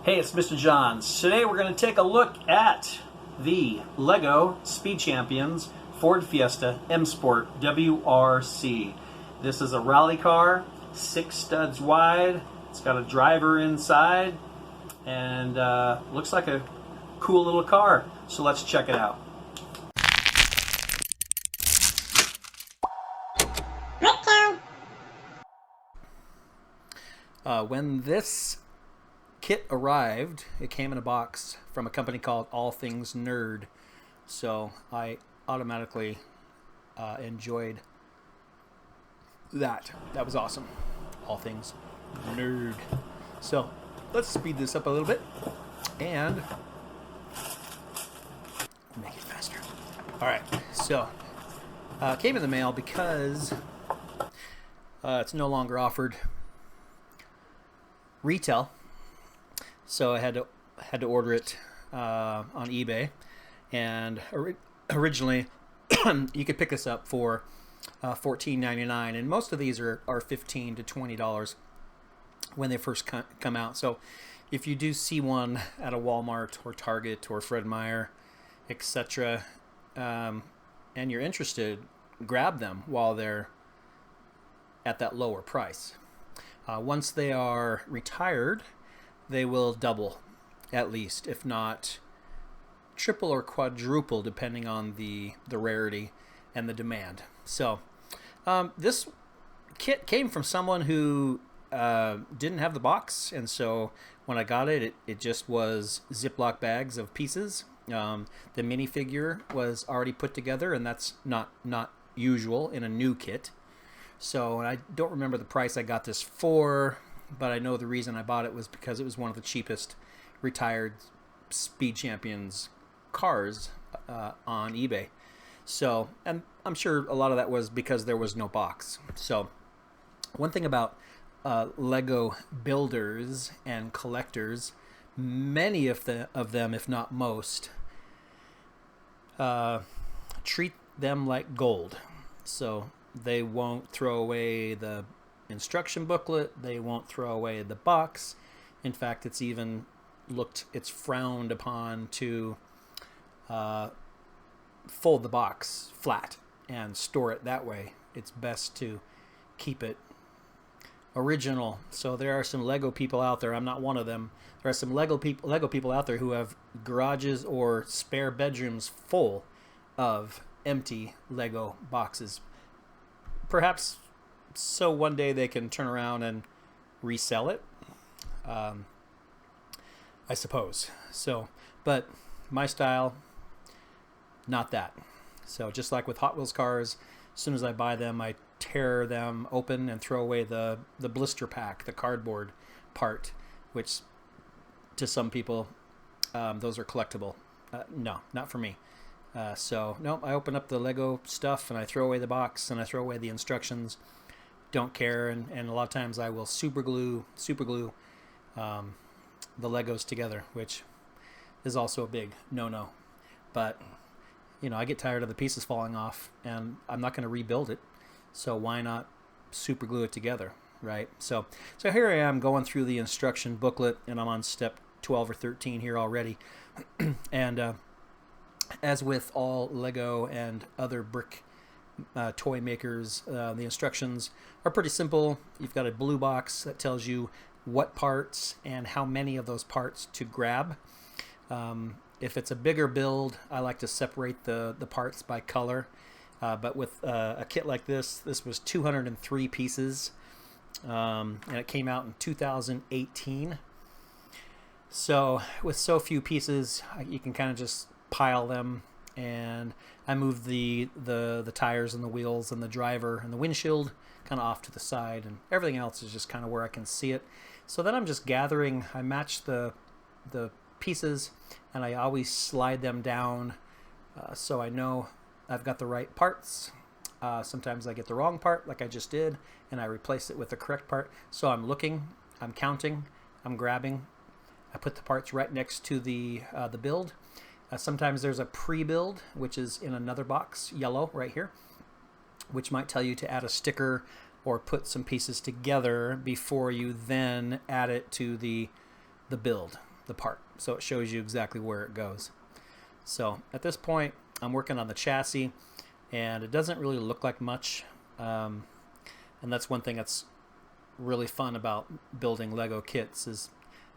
Hey, it's Mr. Johns. Today we're going to take a look at the Lego Speed Champions Ford Fiesta M Sport WRC. This is a rally car, 6 studs wide. It's got a driver inside and looks like a cool little car. So let's check it out. When this kit arrived, it came in a box from a company called All Things Nerd. So I automatically enjoyed that. That was awesome. All Things Nerd. So let's speed this up a little bit and make it faster. All right. So it came in the mail because it's no longer offered retail. So I had to order it on eBay, and originally you could pick this up for $14.99, and most of these are $15 to $20 when they first come out. So if you do see one at a Walmart or Target or Fred Meyer, etc., and you're interested, grab them while they're at that lower price. Once they are retired, they will double, at least, if not triple or quadruple, depending on the rarity and the demand. So this kit came from someone who didn't have the box, and so when I got it, it just was Ziploc bags of pieces. The minifigure was already put together, and that's not usual in a new kit. So, and I don't remember the price I got this for, but I know the reason I bought it was because it was one of the cheapest retired Speed Champions cars on eBay. So, and I'm sure a lot of that was because there was no box. So, one thing about Lego builders and collectors, many of them, if not most, treat them like gold. So they won't throw away the instruction booklet. They won't throw away the box. In fact, it's frowned upon to fold the box flat and store it that way. It's best to keep it original. So there are some Lego people out there. I'm not one of them. There are some Lego people out there who have garages or spare bedrooms full of empty Lego boxes. Perhaps so one day they can turn around and resell it, I suppose. So, but my style, not that. So just like with Hot Wheels cars, as soon as I buy them, I tear them open and throw away the blister pack, the cardboard part, which to some people, those are collectible. No, not for me. So no, I open up the Lego stuff and I throw away the box and I throw away the instructions. Don't care, and a lot of times I will super glue the Legos together, which is also a big no-no. But I get tired of the pieces falling off, and I'm not going to rebuild it. So why not super glue it together, right? So here I am going through the instruction booklet, and I'm on step 12 or 13 here already, and as with all Lego and other brick toy makers, the instructions are pretty simple. You've got a blue box that tells you what parts and how many of those parts to grab. If it's a bigger build, I like to separate the parts by color. But with a kit like this was 203 pieces, and it came out in 2018. So with so few pieces, you can kind of just pile them, and I moved the tires and the wheels and the driver and the windshield kind of off to the side, and everything else is just kind of where I can see it. So then I'm just gathering. I match the pieces, and I always slide them down so I know I've got the right parts. Sometimes I get the wrong part, like I just did, and I replace it with the correct part. So I'm looking, I'm counting, I'm grabbing. I put the parts right next to the build. Sometimes there's a pre-build, which is in another box, yellow, right here, which might tell you to add a sticker or put some pieces together before you then add it to the build. the part, so it shows you exactly where it goes. So at this point, I'm working on the chassis, and it doesn't really look like much. And that's one thing that's really fun about building Lego kits, is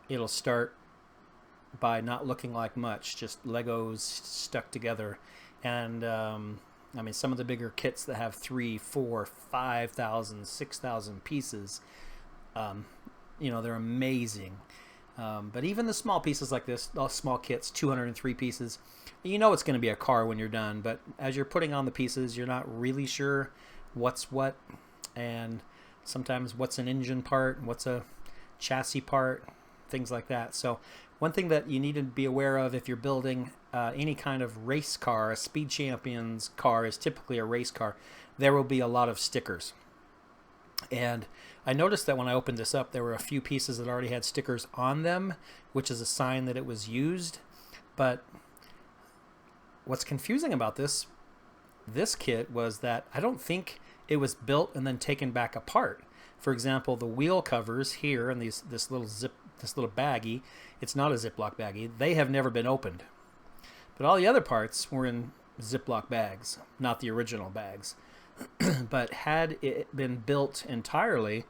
it'll start by not looking like much, just Legos stuck together. And I mean, some of the bigger kits that have 3, 4, 5,000, 6,000 pieces, you know, they're amazing. But even the small pieces like this, all small kits, 203 pieces, you know it's going to be a car when you're done. But as you're putting on the pieces, you're not really sure what's what, and sometimes what's an engine part, what's a chassis part, things like that. So one thing that you need to be aware of if you're building any kind of race car, a Speed Champions car is typically a race car, there will be a lot of stickers. And I noticed that when I opened this up, there were a few pieces that already had stickers on them, which is a sign that it was used. But what's confusing about this kit was that I don't think it was built and then taken back apart. For example, the wheel covers here and this little baggie, it's not a Ziploc baggie, they have never been opened. But all the other parts were in Ziploc bags, not the original bags. But had it been built entirely,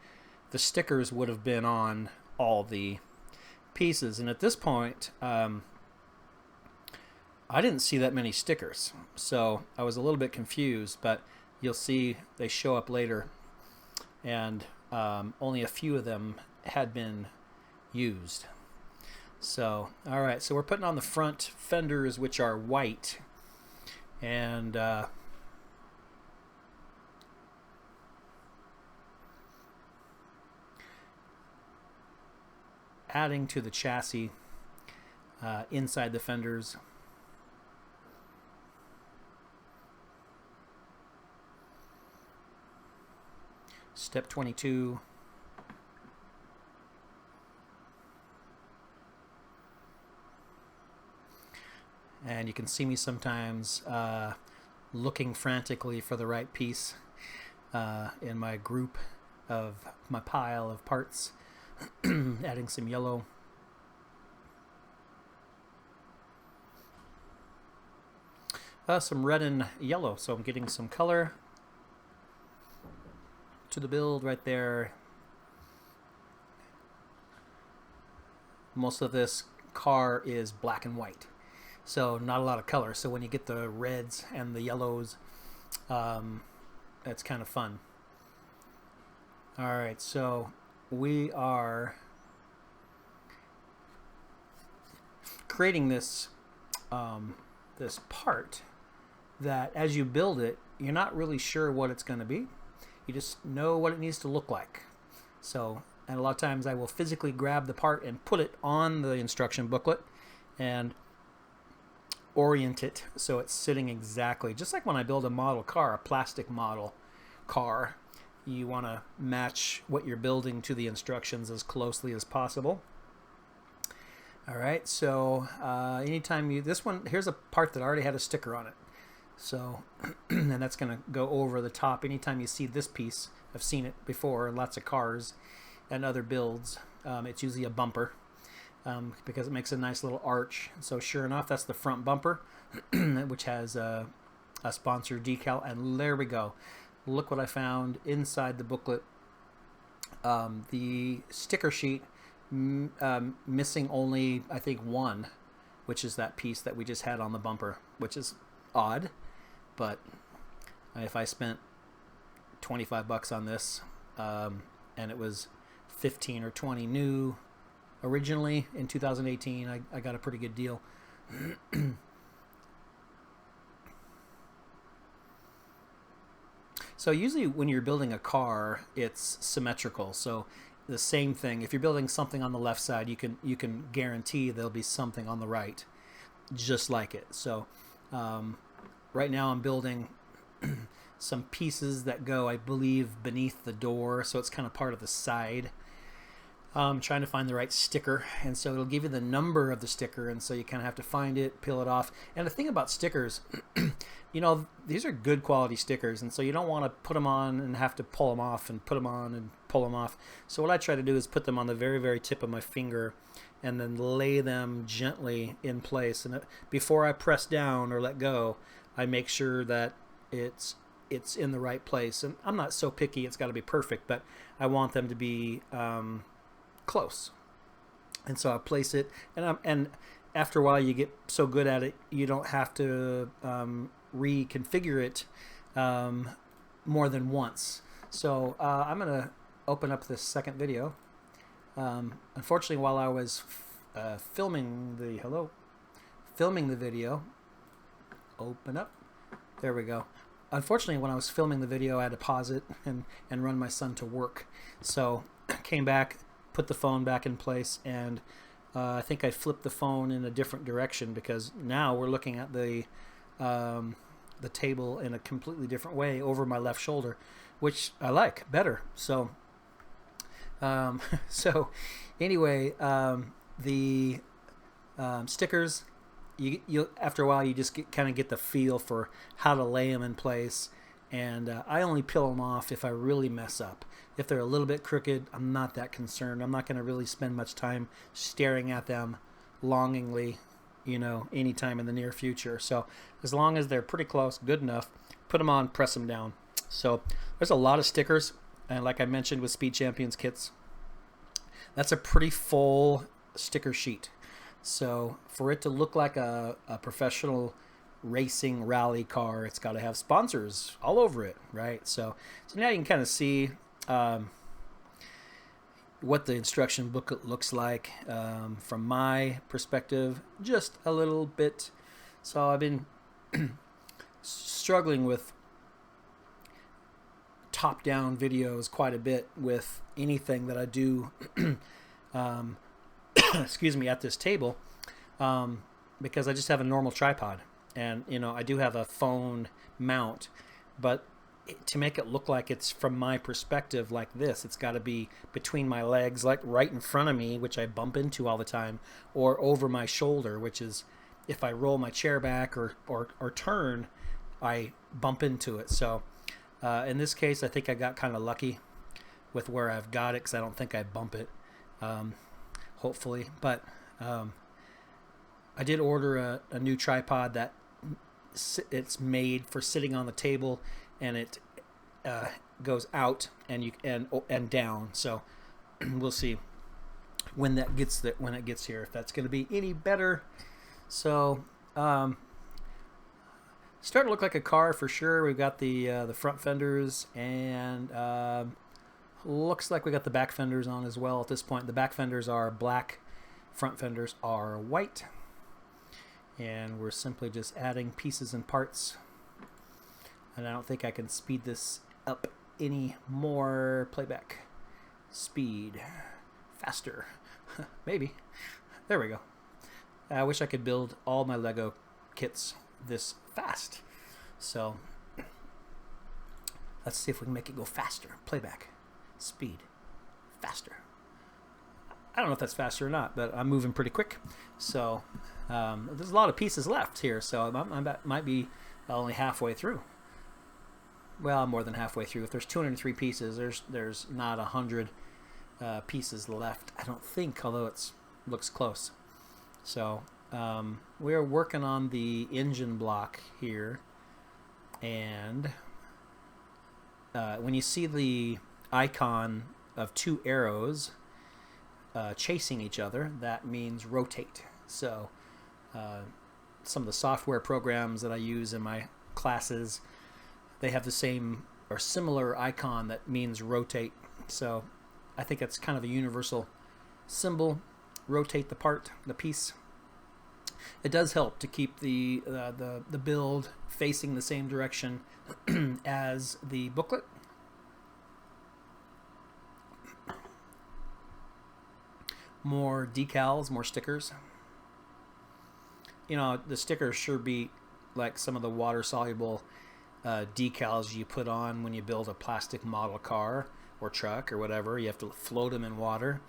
the stickers would have been on all the pieces. And at this point, I didn't see that many stickers, so I was a little bit confused, but you'll see they show up later, and only a few of them had been used. So, all right, so we're putting on the front fenders, which are white, and adding to the chassis inside the fenders. Step 22. And you can see me sometimes looking frantically for the right piece in my group of my pile of parts. Adding some yellow. Some red and yellow, so I'm getting some color to the build right there. Most of this car is black and white, so not a lot of color. So when you get the reds and the yellows, that's kind of fun. All right, so we are creating this this part that as you build it, you're not really sure what it's going to be. You just know what it needs to look like. So, and a lot of times I will physically grab the part and put it on the instruction booklet and orient it so it's sitting exactly, just like when I build a model car, a plastic model car. You want to match what you're building to the instructions as closely as possible. All right, so anytime you, this one, here's a part that already had a sticker on it. So, and that's going to go over the top. Anytime you see this piece, I've seen it before, lots of cars and other builds. It's usually a bumper because it makes a nice little arch. So sure enough, that's the front bumper, which has a sponsor decal. And there we go. Look what I found inside the booklet. The sticker sheet missing only, I think, one, which is that piece that we just had on the bumper, which is odd. But if I spent 25 bucks on this and it was 15 or 20 new originally in 2018, I got a pretty good deal. So usually when you're building a car, it's symmetrical. So the same thing, if you're building something on the left side, you can guarantee there'll be something on the right just like it. So right now I'm building some pieces that go, I believe, beneath the door, so it's kind of part of the side. Trying to find the right sticker, and so it'll give you the number of the sticker, and so you kind of have to find it, peel it off. And the thing about stickers, you know, these are good quality stickers, and so you don't want to put them on and have to pull them off and put them on and pull them off. So what I try to do is put them on the very, very tip of my finger and then lay them gently in place. And before I press down or let go, I make sure that it's in the right place. And I'm not so picky it's got to be perfect, but I want them to be close. And so I place it, and after a while you get so good at it, you don't have to reconfigure it more than once. So I'm going to open up this second video. Unfortunately, while I was filming the video, open up. There we go. Unfortunately, when I was filming the video, I had to pause it and run my son to work. So came back, put the phone back in place, and I think I flipped the phone in a different direction, because now we're looking at the table in a completely different way over my left shoulder, which I like better. So so anyway, the stickers, you after a while you just kind of get the feel for how to lay them in place, and I only peel them off if I really mess up. If they're a little bit crooked, I'm not that concerned. I'm not going to really spend much time staring at them longingly, anytime in the near future. So as long as they're pretty close, good enough, put them on, press them down. So there's a lot of stickers, and like I mentioned with Speed Champions kits, that's a pretty full sticker sheet. So for it to look like a professional racing rally car, it's got to have sponsors all over it, right? So now you can kind of see what the instruction booklet looks like from my perspective, just a little bit. So I've been struggling with top-down videos quite a bit with anything that I do excuse me, at this table, because I just have a normal tripod, and I do have a phone mount, but to make it look like it's from my perspective like this, it's got to be between my legs, like right in front of me, which I bump into all the time, or over my shoulder, which is if I roll my chair back or turn, I bump into it. So in this case, I think I got kind of lucky with where I've got it, because I don't think I bump it, hopefully. But I did order a new tripod that it's made for sitting on the table, and it goes out and down. So we'll see when it gets here, if that's going to be any better. So starting to look like a car for sure. We've got the front fenders, and looks like we got the back fenders on as well at this point. The back fenders are black, front fenders are white, and we're simply just adding pieces and parts. And I don't think I can speed this up any more. Playback speed faster. Maybe. There we go. I wish I could build all my Lego kits this fast. So let's see if we can make it go faster. Playback speed faster. I don't know if that's faster or not, but I'm moving pretty quick. So there's a lot of pieces left here, so I might be only halfway through. Well, I'm more than halfway through. If there's 203 pieces, there's not 100 pieces left, I don't think, although it looks close. So we are working on the engine block here, and when you see the icon of two arrows chasing each other, that means rotate. So some of the software programs that I use in my classes, they have the same or similar icon that means rotate. So I think that's kind of a universal symbol. Rotate the piece. It does help to keep the build facing the same direction as the booklet. More decals, more stickers. The stickers sure beat like some of the water-soluble decals you put on when you build a plastic model car or truck or whatever. You have to float them in water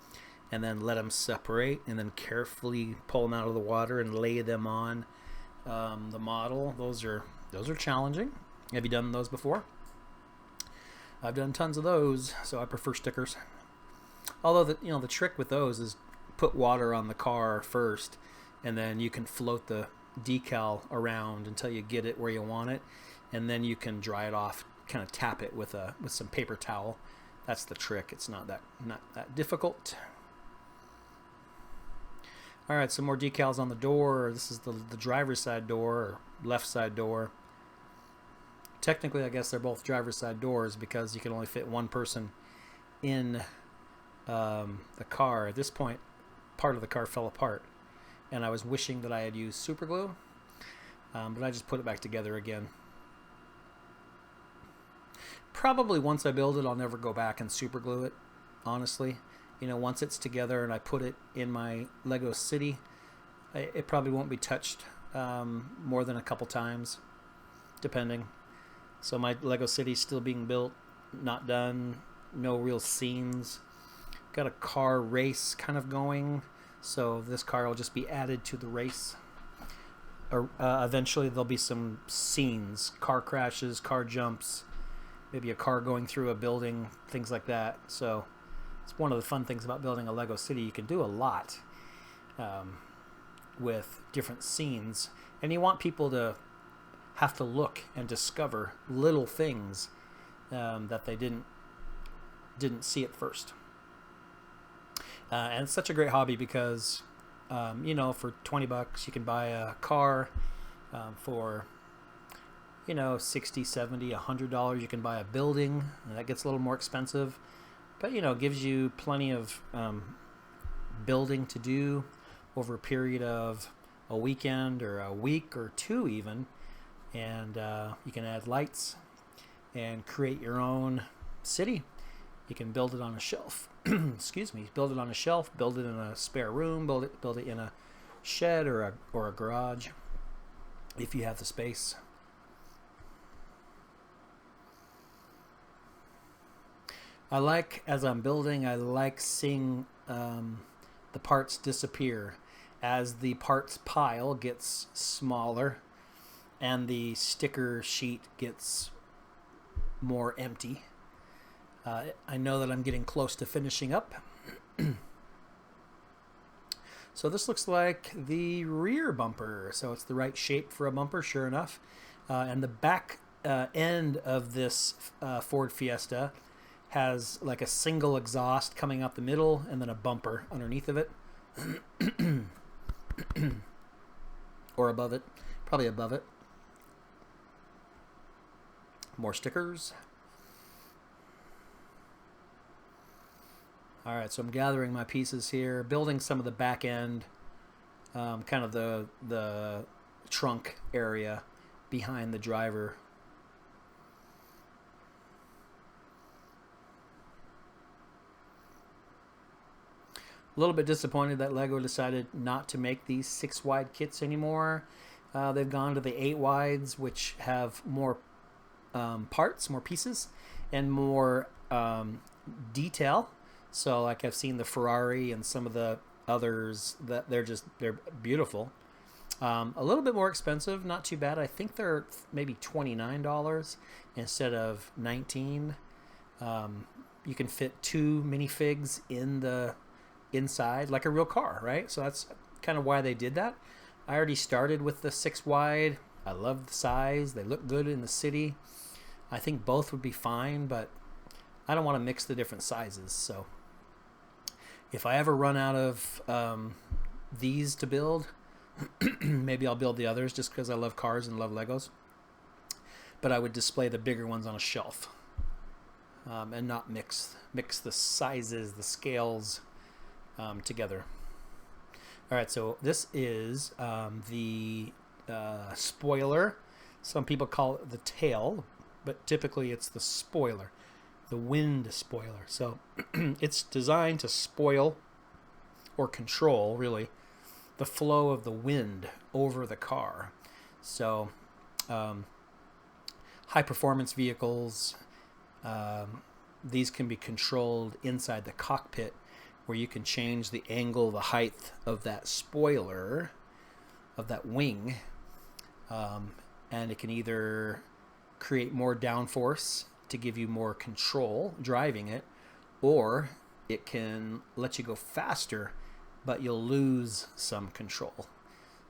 and then let them separate, and then carefully pull them out of the water and lay them on the model. Those are challenging. Have you done those before? I've done tons of those, so I prefer stickers. Although the trick with those is put water on the car first, and then you can float the decal around until you get it where you want it, and then you can dry it off, kind of tap it with some paper towel. That's the trick. It's not that difficult. All right, some more decals on the door. This is the driver's side door, or left side door. Technically, I guess they're both driver's side doors because you can only fit one person in the car. At this point, part of the car fell apart, and I was wishing that I had used super glue, but I just put it back together again. Probably once I build it, I'll never go back and super glue it, honestly. You know, once it's together and I put it in my Lego City, it probably won't be touched more than a couple times, depending. So my Lego City's still being built, not done, no real scenes. Got a car race kind of going, so this car will just be added to the race. Eventually there'll be some scenes, car crashes, car jumps, maybe a car going through a building, things like that. So it's one of the fun things about building a Lego City. You can do a lot with different scenes, and you want people to have to look and discover little things that they didn't see at first. And it's such a great hobby because you know, for $20 you can buy a car. For you know, $60, $70, $100 you can buy a building, and that gets a little more expensive, but you know, it gives you plenty of building to do over a period of a weekend or a week or two even. And you can add lights and create your own city. You can build it on a shelf. Excuse me. Build it on a shelf. Build it in a spare room. Build it in a shed or a garage, if you have the space. I like, as I'm building, I like seeing the parts disappear as the parts pile gets smaller and the sticker sheet gets more empty. I know that I'm getting close to finishing up. So this looks like the rear bumper. So it's the right shape for a bumper, sure enough. And the back end of this Ford Fiesta has like a single exhaust coming out the middle and then a bumper underneath of it. Or above it. Probably above it. More stickers. All right, so I'm gathering my pieces here, building some of the back end, kind of the trunk area behind the driver. A little bit disappointed that Lego decided not to make these 6-wide kits anymore. They've gone to the 8-wides, which have more parts, more pieces, and more detail. So like I've seen the Ferrari and some of the others, that they're beautiful. A little bit more expensive, not too bad. I think they're maybe $29 instead of $19. You can fit 2 minifigs in the inside like a real car, right? So that's kind of why they did that. I already started with the 6-wide. I love the size. They look good in the city. I think both would be fine, but I don't want to mix the different sizes. So if I ever run out of these to build, maybe I'll build the others just because I love cars and love Legos. But I would display the bigger ones on a shelf and not mix the sizes, the scales together. All right, so this is the spoiler. Some people call it the tail, but typically it's the spoiler. The wind spoiler. So it's designed to spoil or control, really, the flow of the wind over the car. So high performance vehicles, these can be controlled inside the cockpit, where you can change the angle, the height of that spoiler, of that wing, and it can either create more downforce to give you more control driving it, or it can let you go faster but you'll lose some control.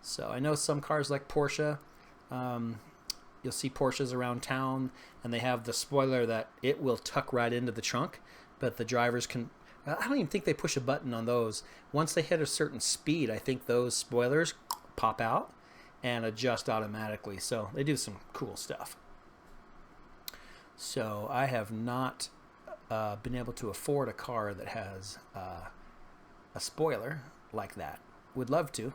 So I know some cars like Porsche, you'll see Porsches around town, and they have the spoiler that it will tuck right into the trunk, but the drivers can... I don't even think they push a button on those. Once they hit a certain speed, I think those spoilers pop out and adjust automatically. So they do some cool stuff. So I have not been able to afford a car that has a spoiler like that. Would love to.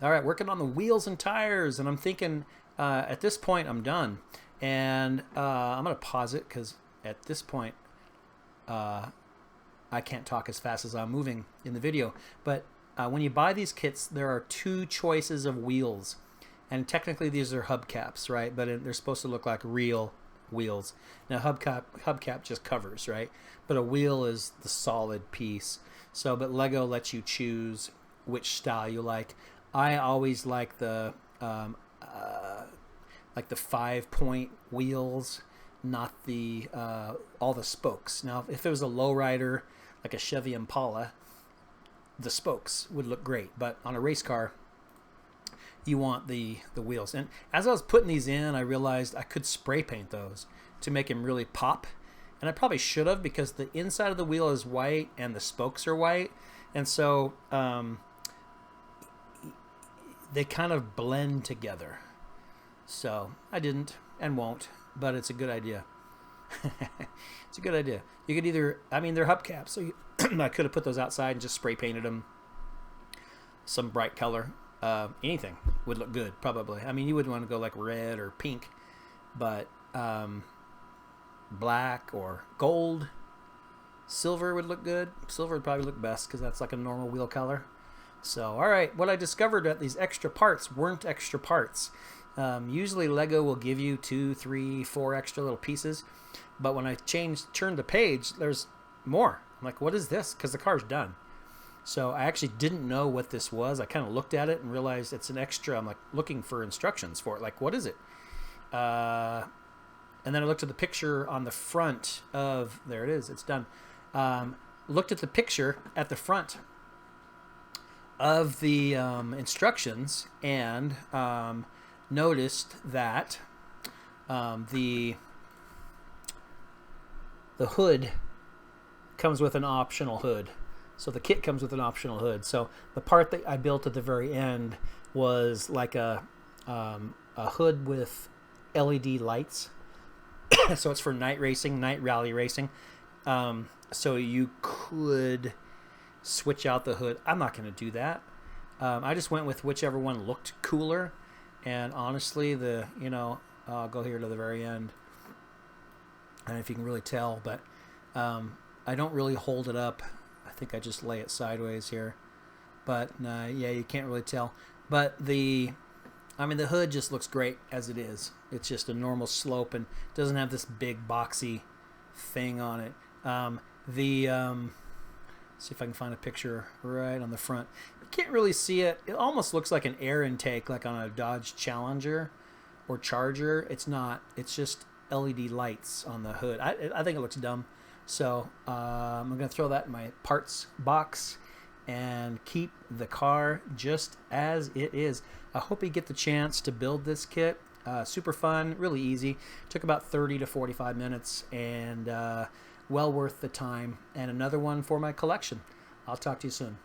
All right, working on the wheels and tires, and I'm thinking at this point I'm done. And I'm going to pause it because at this point I can't talk as fast as I'm moving in the video. But when you buy these kits, there are two choices of wheels. And technically these are hubcaps, right? But they're supposed to look like real wheels. Now hubcap just covers, right? But a wheel is the solid piece. So, but Lego lets you choose which style you like. I always like the 5-point wheels, not the all the spokes. Now, if it was a lowrider like a Chevy Impala, the spokes would look great. But on a race car, you want the wheels. And as I was putting these in, I realized I could spray paint those to make them really pop. And I probably should have, because the inside of the wheel is white and the spokes are white. And so they kind of blend together. So I didn't and won't, but it's a good idea. It's a good idea. You could either, I mean, they're hubcaps, so I could have put those outside and just spray painted them some bright color. Anything would look good, probably. I mean, you wouldn't want to go like red or pink, but black or gold, silver would look good. Silver would probably look best because that's like a normal wheel color. So, all right, what I discovered that these extra parts weren't extra parts. Usually Lego will give you 2, 3, 4 extra little pieces, but when I turned the page, there's more. I'm like, what is this? Because the car's done. So I actually didn't know what this was. I kind of looked at it and realized it's an extra. I'm like looking for instructions for it. Like, what is it? And then I looked at the picture on the front of, there it is, it's done. Looked at the picture at the front of the instructions and noticed that the hood comes with an optional hood. So the kit comes with an optional hood. So the part that I built at the very end was like a hood with LED lights. So it's for night racing, night rally racing. So you could switch out the hood. I'm not going to do that. I just went with whichever one looked cooler. And honestly, I'll go here to the very end. I don't know if you can really tell, but I don't really hold it up. I think I just lay it sideways here. But yeah, you can't really tell. But the hood just looks great as it is. It's just a normal slope and doesn't have this big boxy thing on it. See if I can find a picture right on the front. You can't really see it. It almost looks like an air intake, like on a Dodge Challenger or Charger. It's not. It's just LED lights on the hood. I think it looks dumb. So I'm going to throw that in my parts box and keep the car just as it is. I hope you get the chance to build this kit. Super fun, really easy. Took about 30 to 45 minutes and well worth the time. And another one for my collection. I'll talk to you soon.